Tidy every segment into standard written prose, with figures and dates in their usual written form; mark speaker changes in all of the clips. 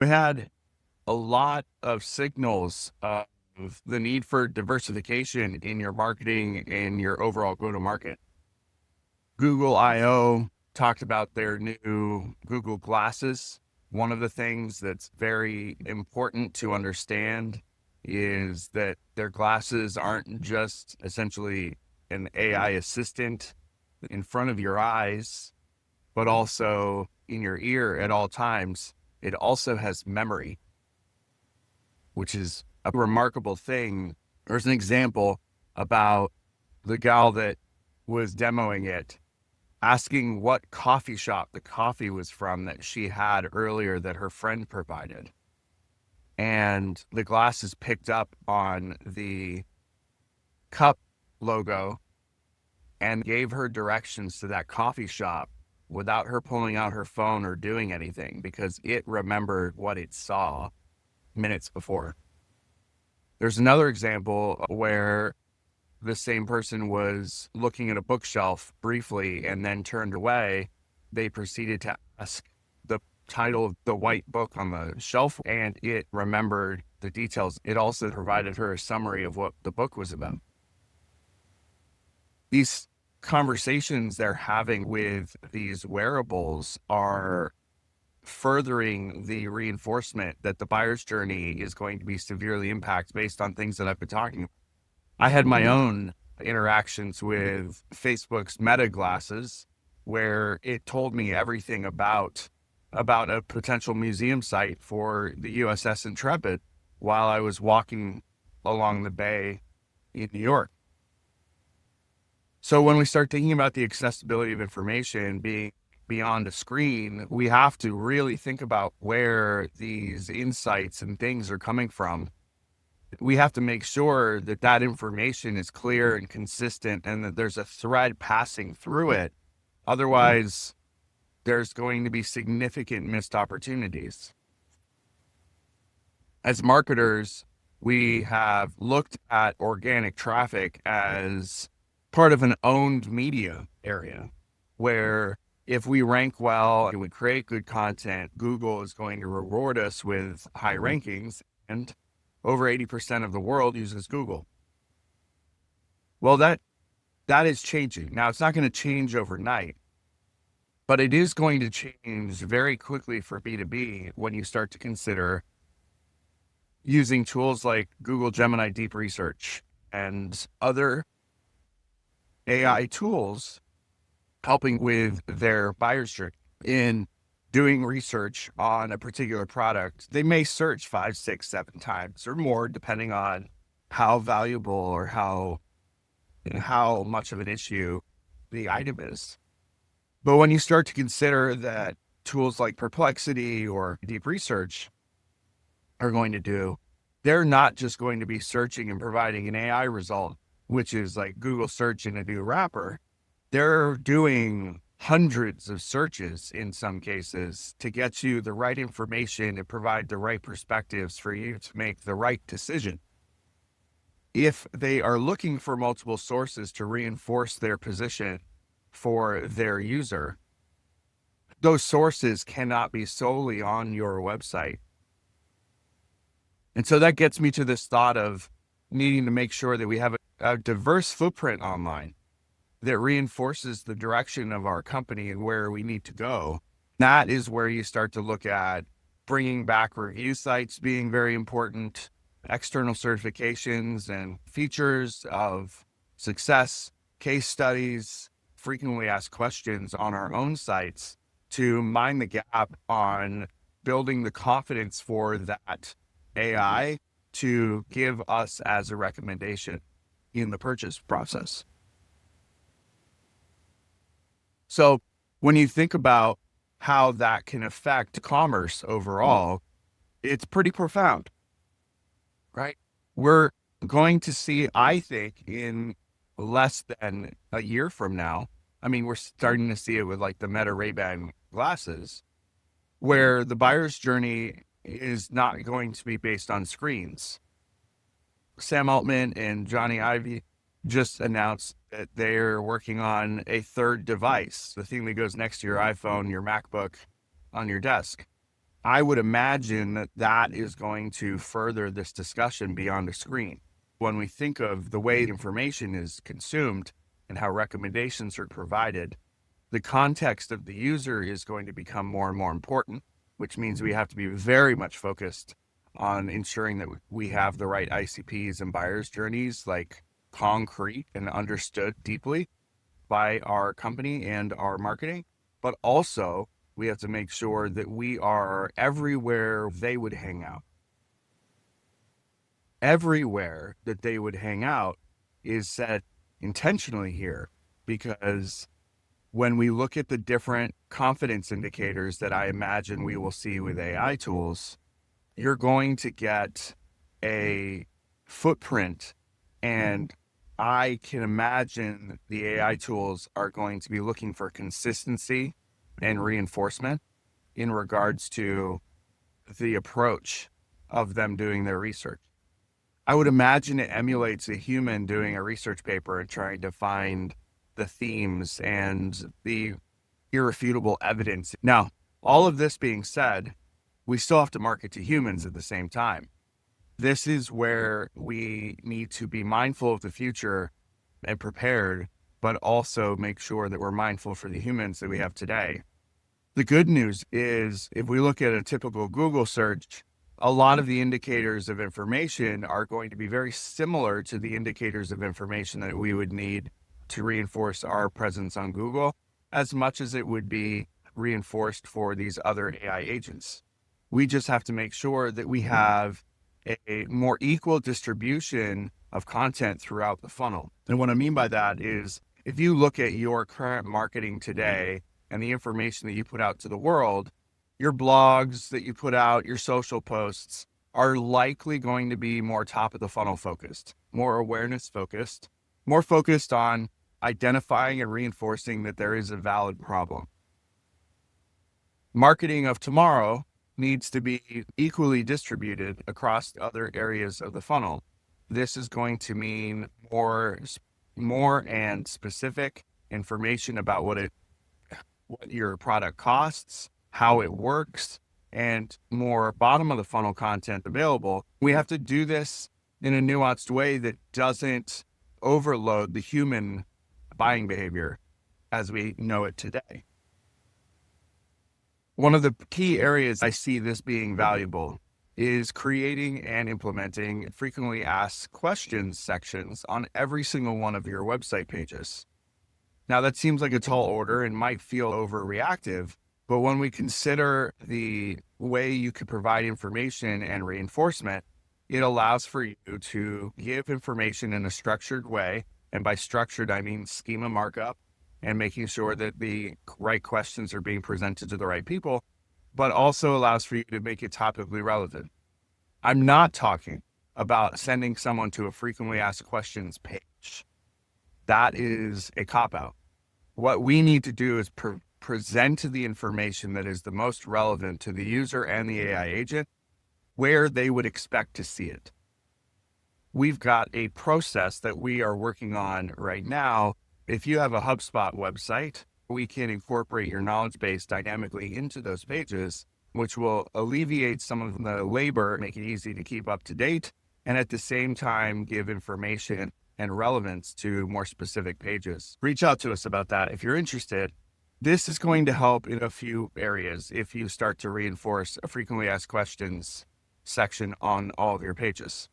Speaker 1: We had a lot of signals of the need for diversification in your marketing and your overall go-to-market. Google I/O talked about their new Google Glasses. One of the things that's very important to understand is that their glasses aren't just essentially an AI assistant in front of your eyes, but also in your ear at all times. It also has memory, which is a remarkable thing. There's an example about the gal that was demoing it, asking what coffee shop the coffee was from that she had earlier that her friend provided. And the glasses picked up on the cup logo and gave her directions to that coffee shop without her pulling out her phone or doing anything because it remembered what it saw minutes before. There's another example where the same person was looking at a bookshelf briefly and then turned away. They proceeded to ask the title of the white book on the shelf, and it remembered the details. It also provided her a summary of what the book was about. These conversations they're having with these wearables are furthering the reinforcement that the buyer's journey is going to be severely impacted based on things that I've been talking about. I had my own interactions with Facebook's Meta glasses where it told me everything about a potential museum site for the USS Intrepid while I was walking along the bay in New York. So when we start thinking about the accessibility of information being beyond a screen, we have to really think about where these insights and things are coming from. We have to make sure that that information is clear and consistent and that there's a thread passing through it. Otherwise, there's going to be significant missed opportunities. As marketers, we have looked at organic traffic as part of an owned media area where if we rank well and we create good content, Google is going to reward us with high rankings, and over 80% of the world uses Google. Well, that is changing. Now, it's not going to change overnight, but it is going to change very quickly for B2B when you start to consider using tools like Google Gemini Deep Research and other AI tools helping with their buyer's journey in doing research on a particular product. They may search 5, 6, 7 times or more, depending on how valuable or how much of an issue the item is. But when you start to consider that tools like Perplexity or Deep Research are going to do, they're not just going to be searching and providing an AI result, which is like Google search in a new wrapper. They're doing hundreds of searches in some cases to get you the right information and provide the right perspectives for you to make the right decision. If they are looking for multiple sources to reinforce their position for their user, those sources cannot be solely on your website. And so that gets me to this thought of needing to make sure that we have a diverse footprint online that reinforces the direction of our company and where we need to go. That is where you start to look at bringing back review sites being very important, external certifications and features of success, case studies, frequently asked questions on our own sites to mine the gap on building the confidence for that AI to give us as a recommendation in the purchase process. So when you think about how that can affect commerce overall, it's pretty profound, right? We're going to see, I think, in less than a year from now, I mean, we're starting to see it with like the Meta Ray-Ban glasses, where the buyer's journey is not going to be based on screens. Sam Altman and Johnny Ive just announced that they're working on a third device, the thing that goes next to your iPhone, your MacBook on your desk. I would imagine that that is going to further this discussion beyond a screen. When we think of the way information is consumed and how recommendations are provided, the context of the user is going to become more and more important, which means we have to be very much focused on ensuring that we have the right ICPs and buyer's journeys, like concrete and understood deeply by our company and our marketing. But also, we have to make sure that we are everywhere they would hang out. Everywhere that they would hang out is set intentionally here, because when we look at the different confidence indicators that I imagine we will see with AI tools, you're going to get a footprint, and I can imagine the AI tools are going to be looking for consistency and reinforcement in regards to the approach of them doing their research. I would imagine it emulates a human doing a research paper and trying to find the themes and the irrefutable evidence. Now, all of this being said, we still have to market to humans at the same time. This is where we need to be mindful of the future and prepared, but also make sure that we're mindful for the humans that we have today. The good news is, if we look at a typical Google search, a lot of the indicators of information are going to be very similar to the indicators of information that we would need to reinforce our presence on Google, as much as it would be reinforced for these other AI agents. We just have to make sure that we have a more equal distribution of content throughout the funnel. And what I mean by that is, if you look at your current marketing today and the information that you put out to the world, your blogs that you put out, your social posts are likely going to be more top of the funnel focused, more awareness focused, more focused on identifying and reinforcing that there is a valid problem. Marketing of tomorrow needs to be equally distributed across other areas of the funnel. This is going to mean more and specific information about what your product costs, how it works, and more bottom of the funnel content available. We have to do this in a nuanced way that doesn't overload the human buying behavior as we know it today. One of the key areas I see this being valuable is creating and implementing frequently asked questions sections on every single one of your website pages. Now, that seems like a tall order and might feel overreactive, but when we consider the way you could provide information and reinforcement, it allows for you to give information in a structured way. And by structured, I mean schema markup and making sure that the right questions are being presented to the right people, but also allows for you to make it topically relevant. I'm not talking about sending someone to a frequently asked questions page. That is a cop-out. What we need to do is present the information that is the most relevant to the user and the AI agent where they would expect to see it. We've got a process that we are working on right now. If you have a HubSpot website, we can incorporate your knowledge base dynamically into those pages, which will alleviate some of the labor, make it easy to keep up to date, and at the same time give information and relevance to more specific pages. Reach out to us about that if you're interested. This is going to help in a few areas if you start to reinforce a frequently asked questions section on all of your pages.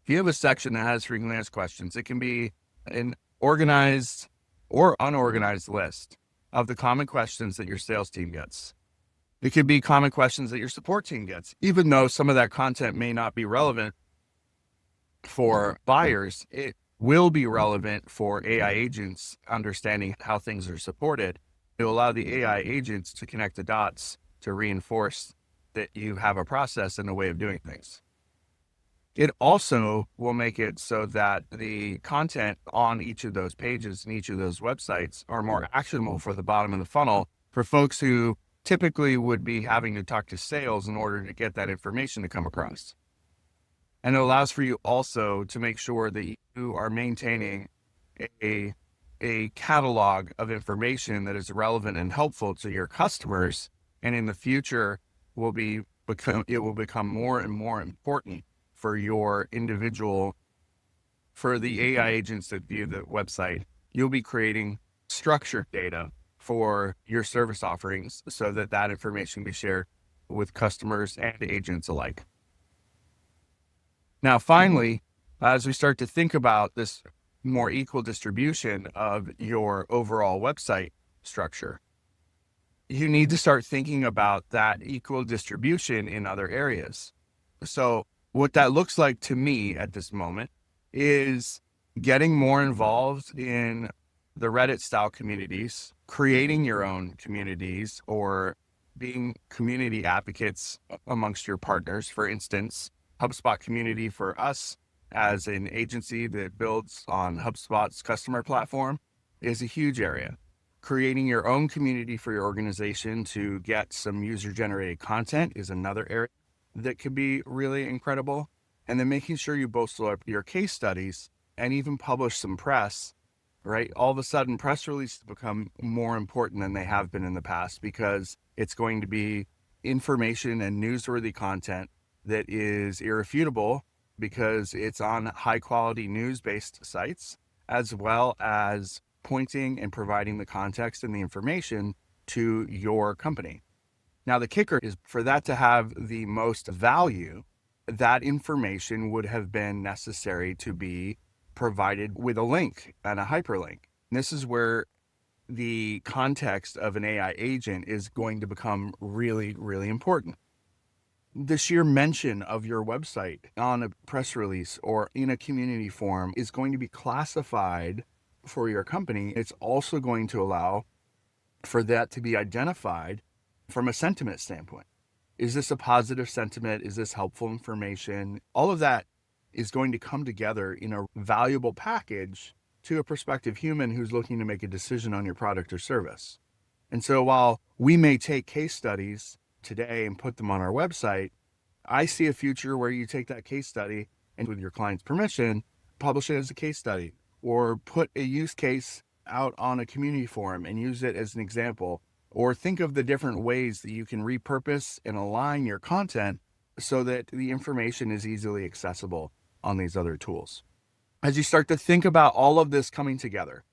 Speaker 1: If you have a section that has frequently asked questions, it can be an organized or unorganized list of the common questions that your sales team gets. It could be common questions that your support team gets. Even though some of that content may not be relevant for buyers, it will be relevant for AI agents understanding how things are supported. It will allow the AI agents to connect the dots to reinforce that you have a process and a way of doing things. It also will make it so that the content on each of those pages and each of those websites are more actionable for the bottom of the funnel for folks who typically would be having to talk to sales in order to get that information to come across. And it allows for you also to make sure that you are maintaining a catalog of information that is relevant and helpful to your customers. And in the future, it will become more and more important for your individual, for the AI agents that view the website. You'll be creating structured data for your service offerings so that that information can be shared with customers and agents alike. Now, finally, as we start to think about this more equal distribution of your overall website structure, you need to start thinking about that equal distribution in other areas. So what that looks like to me at this moment is getting more involved in the Reddit style communities, creating your own communities, or being community advocates amongst your partners. For instance, HubSpot community for us as an agency that builds on HubSpot's customer platform is a huge area. Creating your own community for your organization to get some user-generated content is another area that could be really incredible. And then making sure you bolster up your case studies and even publish some press, right? All of a sudden, press releases become more important than they have been in the past because it's going to be information and newsworthy content that is irrefutable because it's on high-quality news-based sites, as well as pointing and providing the context and the information to your company. Now, the kicker is for that to have the most value, that information would have been necessary to be provided with a link and a hyperlink. And this is where the context of an AI agent is going to become really, really important. The sheer mention of your website on a press release or in a community forum is going to be classified for your company. It's also going to allow for that to be identified from a sentiment standpoint. Is this a positive sentiment? Is this helpful information? All of that is going to come together in a valuable package to a prospective human who's looking to make a decision on your product or service. And so while we may take case studies today and put them on our website, I see a future where you take that case study and with your client's permission, publish it as a case study or put a use case out on a community forum and use it as an example, or think of the different ways that you can repurpose and align your content so that the information is easily accessible on these other tools. As you start to think about all of this coming together,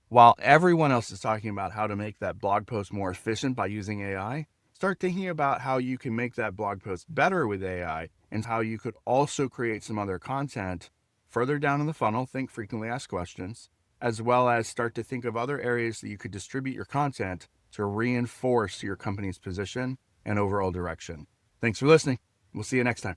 Speaker 1: while everyone else is talking about how to make that blog post more efficient by using AI, start thinking about how you can make that blog post better with AI and how you could also create some other content further down in the funnel. Think frequently asked questions, as well as start to think of other areas that you could distribute your content to reinforce your company's position and overall direction. Thanks for listening. We'll see you next time.